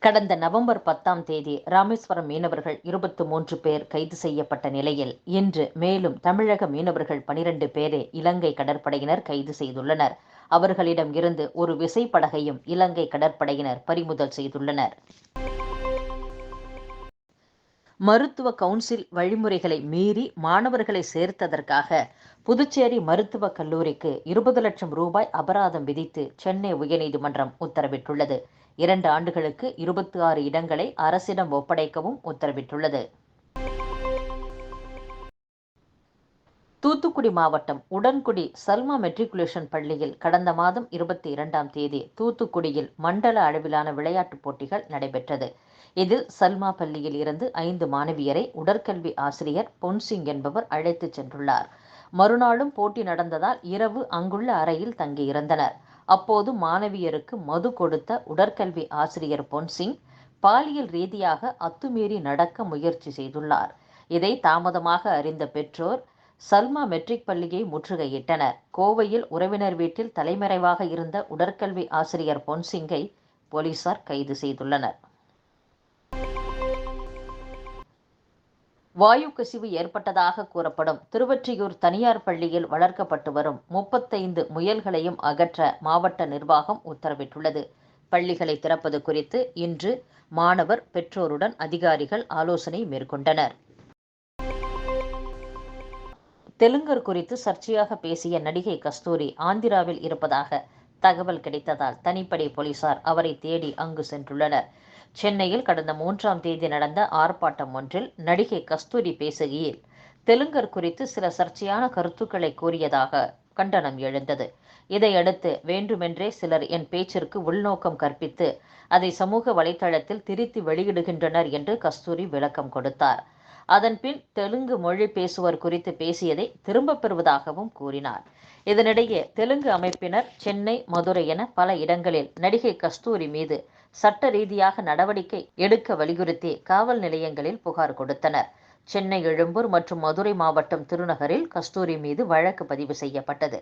கடந்த நவம்பர் 10ஆம் தேதி ராமேஸ்வரம் மீனவர்கள் 23 பேர் கைது செய்யப்பட்ட நிலையில், இன்று மேலும் தமிழக மீனவர்கள் 12 பேரை இலங்கை கடற்படையினர் கைது செய்துள்ளனர். அவர்களிடம் இருந்து ஒரு விசைப்படகையும் இலங்கை கடற்படையினர் பறிமுதல் செய்துள்ளனர். மருத்துவ கவுன்சில் வழிமுறைகளை மீறி மாணவர்களை சேர்த்ததற்காக புதுச்சேரி மருத்துவக் கல்லூரிக்கு 20 லட்சம் ரூபாய் அபராதம் விதித்து சென்னை உயர்நீதிமன்றம் உத்தரவிட்டுள்ளது. 2 ஆண்டுகளுக்கு 26 இடங்களை அரசிடம் ஒப்படைக்கவும் உத்தரவிட்டுள்ளது. தூத்துக்குடி மாவட்டம் உடன்குடி சல்மா மெட்ரிகுலேஷன் பள்ளியில் கடந்த மாதம் 22ஆம் தேதி தூத்துக்குடியில் மண்டல அளவிலான விளையாட்டுப் போட்டிகள் நடைபெற்றது. இதில் சல்மா பள்ளியில் இருந்து 5 மாணவியரை உடற்கல்வி ஆசிரியர் பொன்சிங் என்பவர் அழைத்துச் சென்றுள்ளார். மறுநாளும் போட்டி நடந்ததால் இரவு அங்குள்ள அறையில் தங்கியிருந்தனர். அப்போது மாணவியருக்கு மது கொடுத்த உடற்கல்வி ஆசிரியர் பொன்சிங் பாலியல் ரீதியாக அத்துமீறி நடக்க முயற்சி செய்துள்ளார். இதை தாமதமாக அறிந்த பெற்றோர் சல்மா மெட்ரிக் பள்ளியை முற்றுகையிட்டனர். கோவையில் உறவினர் வீட்டில் தலைமறைவாக இருந்த உடற்கல்வி ஆசிரியர் பொன்சிங்கை போலீசார் கைது செய்துள்ளனர். வாயு கசிவு ஏற்பட்டதாக கூறப்படும் திருவொற்றியூர் தனியார் பள்ளியில் வளர்க்கப்பட்டு வரும் 35 முயல்களையும் அகற்ற மாவட்ட நிர்வாகம் உத்தரவிட்டுள்ளது. பள்ளிகளை திறப்பது குறித்து இன்று மாணவர் பெற்றோருடன் அதிகாரிகள் ஆலோசனை மேற்கொண்டனர். தெலுங்கர் குறித்து சர்ச்சையாக பேசிய நடிகை கஸ்தூரி ஆந்திராவில் இருப்பதாக தகவல் கிடைத்ததால் தனிப்படை போலீசார் அவரை தேடி அங்கு சென்றுள்ளனர். சென்னையில் கடந்த 3ஆம் தேதி நடந்த ஆர்ப்பாட்டம் ஒன்றில் நடிகை கஸ்தூரி பேசுகையில் தெலுங்கர் குறித்து சில சர்ச்சையான கருத்துக்களை கூறியதாக கண்டனம் எழுந்தது. இதையடுத்து வேண்டுமென்றே சிலர் என் பேச்சிற்கு உள்நோக்கம் கற்பித்து அதை சமூக வலைதளத்தில் திரித்து வெளியிடுகின்றனர் என்று கஸ்தூரி விளக்கம் கொடுத்தார். அதன்பின் தெலுங்கு மொழி பேசுவோர் குறித்து பேசியதை திரும்பப் பெறுவதாகவும் கூறினார். இதனிடையே தெலுங்கு அமைப்பினர் சென்னை, மதுரை என பல இடங்களில் நடிகை கஸ்தூரி மீது சட்ட ரீதியாக நடவடிக்கை எடுக்க வலியுறுத்தி காவல் நிலையங்களில் புகார் கொடுத்தனர். சென்னை, எழும்பூர் மற்றும் மதுரை மாவட்டம் திருநகரில் கஸ்தூரி மீது வழக்கு பதிவு செய்யப்பட்டது.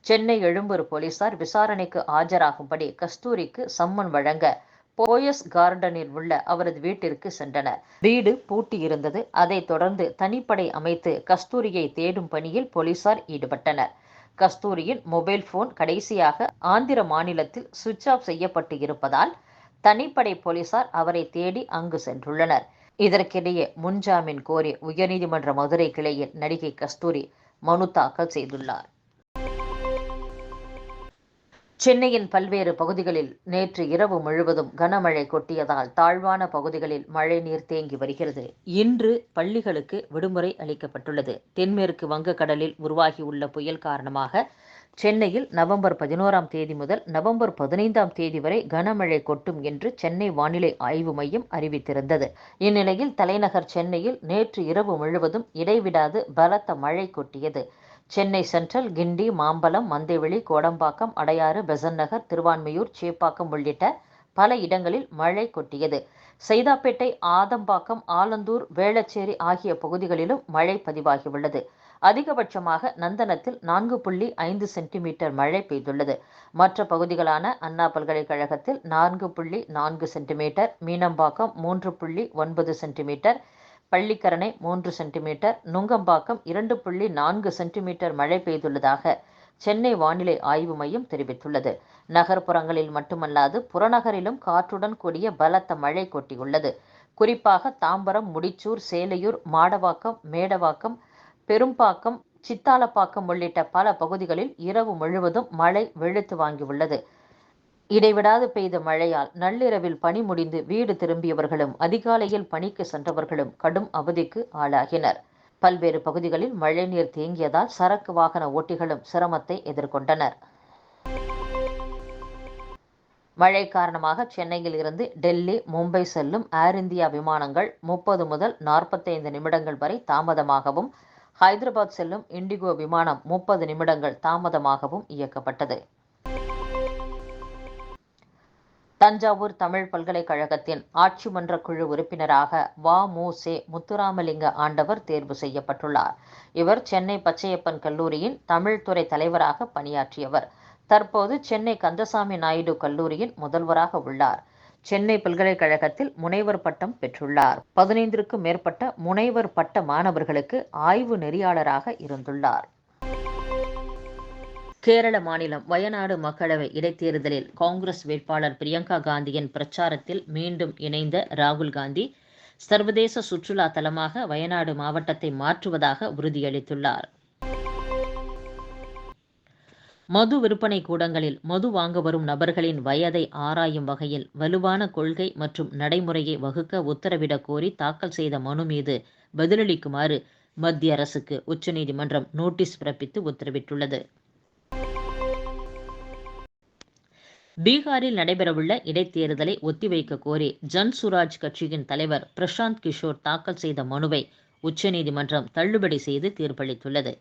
சென்னை, எழும்பூர் போலீசார் விசாரணைக்கு ஆஜராகும்படி கஸ்தூரிக்கு சம்மன் வழங்க போயஸ் கார்டனில் உள்ள அவரது வீட்டிற்கு சென்றனர். வீடு பூட்டியிருந்தது. அதைத் தொடர்ந்து தனிப்படை அமைத்து கஸ்தூரியை தேடும் பணியில் போலீசார் ஈடுபட்டனர். கஸ்தூரியின் மொபைல் போன் கடைசியாக ஆந்திர மாநிலத்தில் சுவிட்ச் ஆஃப் செய்யப்பட்டு இருப்பதால் தனிப்படை போலீசார் அவரை தேடி அங்கு சென்றுள்ளனர். இதற்கிடையே முன்ஜாமீன் கோரி உயர்நீதிமன்ற மதுரை கிளையில் நடிகை கஸ்தூரி மனு தாக்கல் செய்துள்ளார். சென்னையின் பல்வேறு பகுதிகளில் நேற்று இரவு முழுவதும் கனமழை கொட்டியதால் தாழ்வான பகுதிகளில் மழைநீர் தேங்கி வருகிறது. இன்று பள்ளிகளுக்கு விடுமுறை அளிக்கப்பட்டுள்ளது. தென்மேற்கு வங்கக்கடலில் உருவாகியுள்ள புயல் காரணமாக சென்னையில் நவம்பர் 11ஆம் தேதி முதல் நவம்பர் 15ஆம் தேதி வரை கனமழை கொட்டும் என்று சென்னை வானிலை ஆய்வு மையம் அறிவித்திருந்தது. இந்நிலையில் தலைநகர் சென்னையில் நேற்று இரவு முழுவதும் இடைவிடாது பலத்த மழை கொட்டியது. சென்னை சென்ட்ரல், கிண்டி, மாம்பலம், மந்தைவெளி, கோடம்பாக்கம், அடையாறு, பெசன்ட் நகர், திருவான்மியூர், சேப்பாக்கம் உள்ளிட்ட பல இடங்களில் மழை கொட்டியது. சைதாப்பேட்டை, ஆதம்பாக்கம், ஆலந்தூர், வேளச்சேரி ஆகிய பகுதிகளிலும் மழை பதிவாகியுள்ளது. அதிகபட்சமாக நந்தனத்தில் 4.5 சென்டிமீட்டர் மழை பெய்துள்ளது. மற்ற பகுதிகளான அண்ணா பல்கலைக்கழகத்தில் 4.4 centimetre, Meenambakkam 3.9 centimetre, Pallikaranai 3 centimetre, Nungambakkam 2.4 centimetre மழை பெய்துள்ளதாக சென்னை வானிலை ஆய்வு மையம் தெரிவித்துள்ளது. நகர்ப்புறங்களில் மட்டுமல்லாது புறநகரிலும் காற்றுடன் கூடிய பலத்த மழை கொட்டியுள்ளது. குறிப்பாக தாம்பரம், முடிச்சூர், சேலையூர், மாடவாக்கம், மேடவாக்கம், பெரும்பாக்கம், சித்தாலப்பாக்கம் உள்ளிட்ட பல பகுதிகளில் இரவு முழுவதும் மழை வெளுத்து வாங்கியுள்ளது. இடைவிடாது பெய்த மழையால் நள்ளிரவில் பணி முடிந்து வீடு திரும்பியவர்களும் அதிகாலையில் பணிக்கு சென்றவர்களும் கடும் அவதிக்கு ஆளாகினர். பல்வேறு பகுதிகளில் மழைநீர் தேங்கியதால் சரக்கு வாகன ஓட்டிகளும் சிரமத்தை எதிர்கொண்டனர். மழை காரணமாக சென்னையில் இருந்து டெல்லி, மும்பை செல்லும் ஏர் இந்தியா விமானங்கள் 30 முதல் 45 நிமிடங்கள் வரை தாமதமாகவும், ஹைதராபாத் செல்லும் இண்டிகோ விமானம் 30 நிமிடங்கள் தாமதமாகவும் இயக்கப்பட்டது. தஞ்சாவூர் தமிழ் பல்கலைக்கழகத்தின் ஆட்சி மன்ற குழு உறுப்பினராக வ.மு.செ. முத்துராமலிங்க ஆண்டவர் தேர்வு செய்யப்பட்டுள்ளார். இவர் சென்னை பச்சையப்பன் கல்லூரியின் தமிழ் துறை தலைவராக பணியாற்றியவர். தற்போது சென்னை கந்தசாமி நாயுடு கல்லூரியின் முதல்வராக உள்ளார். சென்னை பல்கலைக்கழகத்தில் முனைவர் பட்டம் பெற்றுள்ளார். 15க்கும் மேற்பட்ட முனைவர் பட்ட மாணவர்களுக்கு ஆய்வு நெறியாளராக இருந்துள்ளார். கேரள மாநிலம் வயநாடு மக்களவை இடைத்தேர்தலில் காங்கிரஸ் வேட்பாளர் பிரியங்கா காந்தியின் பிரச்சாரத்தில் மீண்டும் இணைந்த ராகுல் காந்தி சர்வதேச சுற்றுலா தலமாக வயநாடு மாவட்டத்தை மாற்றுவதாக உறுதியளித்துள்ளார். மது விற்பனை கூடங்களில் மது வாங்க வரும் நபர்களின் வயதை ஆராயும் வகையில் வலுவான கொள்கை மற்றும் நடைமுறையை வகுக்க உத்தரவிடக் கோரி தாக்கல் செய்த மனு மீது பதிலளிக்குமாறு மத்திய அரசுக்கு உச்சநீதிமன்றம் நோட்டீஸ் பிறப்பித்து உத்தரவிட்டுள்ளது. பீகாரில் நடைபெறவுள்ள இடைத்தேர்தலை ஒத்திவைக்க கோரி ஜன்சுராஜ் கட்சியின் தலைவர் பிரசாந்த் கிஷோர் தாக்கல் செய்த மனுவை உச்சநீதிமன்றம் தள்ளுபடி செய்து தீர்ப்பளித்துள்ளது.